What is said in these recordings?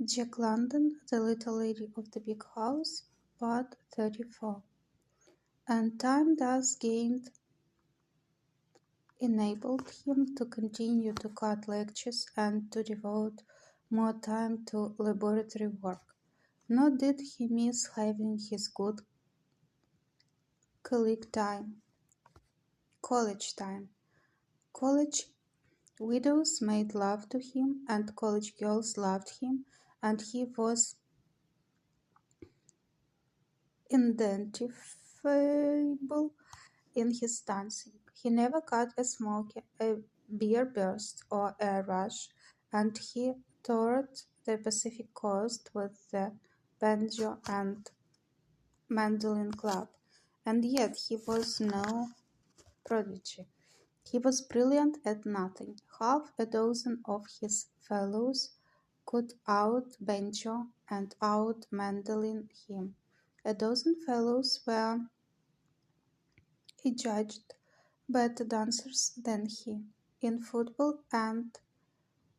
Jack London, The Little Lady of the Big House, Part 34. And time thus gained enabled him to continue to cut lectures and to devote more time to laboratory work. Nor did he miss having his good college time. College widows made love to him, and college girls loved him, and he was indefatigable in his dancing. He never got a smoke, a beer burst, or a rush, and he toured the Pacific coast with the banjo and mandolin club. And yet he was no prodigy. He was brilliant at nothing. Half a dozen of his fellows could out-banjo and out-mandolin him. A dozen fellows were adjudged better dancers than he in football, and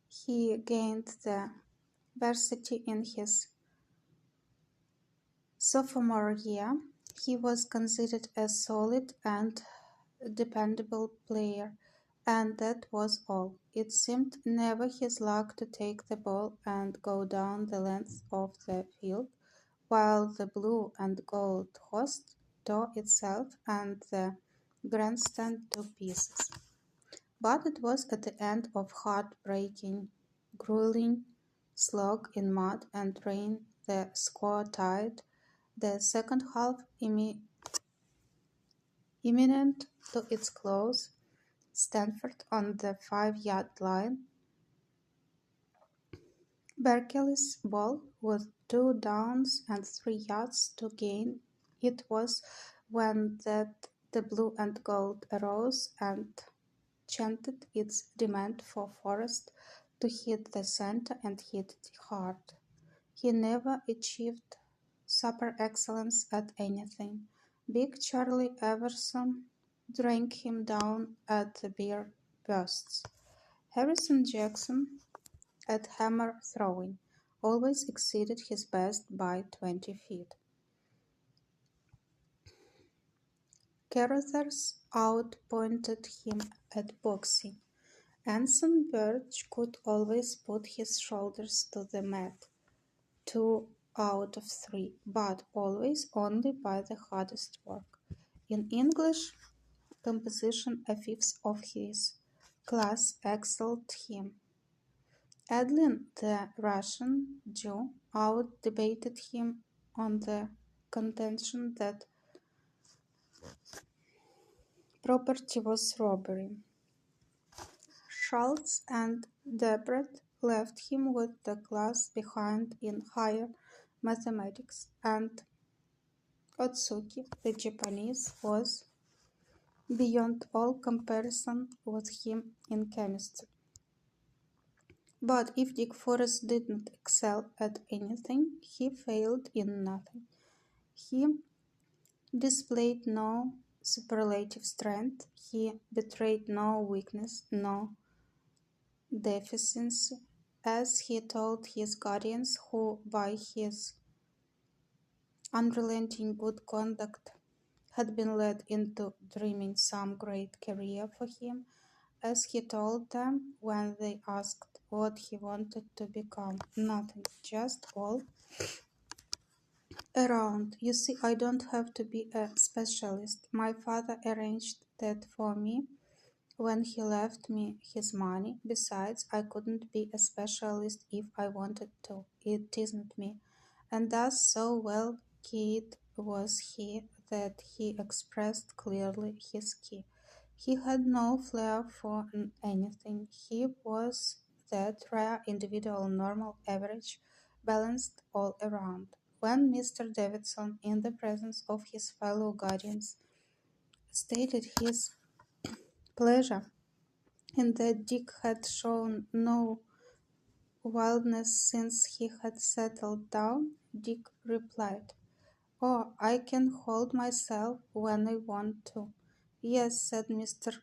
he gained the varsity in his sophomore year. He was considered a solid and dependable player, and that was all. It seemed never his luck to take the ball and go down the length of the field, while the blue and gold host tore itself and the grandstand to pieces. But it was at the end of heart-breaking, grueling slog in mud and rain, the score tied, the second half imminent to its close, Stanford on the 5-yard line. Berkeley's ball with 2 downs and 3 yards to gain. It was when that the blue and gold arose and chanted its demand for Forrest to hit the center and hit it hard. He never achieved super excellence at anything. Big Charlie Everson drank him down at the beer bursts. Harrison Jackson at hammer throwing always exceeded his best by 20 feet. Carruthers outpointed him at boxing. Anson Birch could always put his shoulders to the mat, 2 out of 3, but always only by the hardest work. In English composition, a fifth of his class excelled him. Adlin, the Russian Jew, out-debated him on the contention that property was robbery. Schultz and Debret left him with the class behind in higher mathematics, and Otsuki, the Japanese, was beyond all comparison with him in chemistry. But if Dick Forrest did not excel at anything, he failed in nothing. He displayed no superlative strength, he betrayed no weakness, no deficiency, as he told his guardians, who by his unrelenting good conduct had been led into dreaming some great career for him, as he told them when they asked what he wanted to become. Nothing, just all around. You see, I don't have to be a specialist. My father arranged that for me when he left me his money. Besides, I couldn't be a specialist if I wanted to. It isn't me. And thus so well keyed was he that he expressed clearly his key. He had no flair for anything. He was that rare individual, normal, average, balanced all around. When Mr. Davidson, in the presence of his fellow guardians, stated his pleasure in that Dick had shown no wildness since he had settled down, Dick replied, "Oh, I can hold myself when I want to." "Yes," said Mr.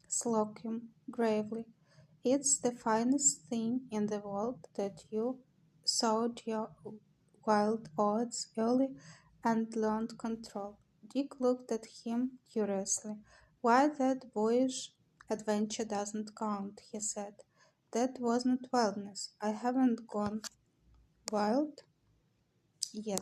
Slocum gravely. "It's the finest thing in the world that you sought your wild oats early and learned control. Dick looked at him curiously. Why, that boyish adventure doesn't count, he said. That wasn't wildness. I haven't gone wild yet.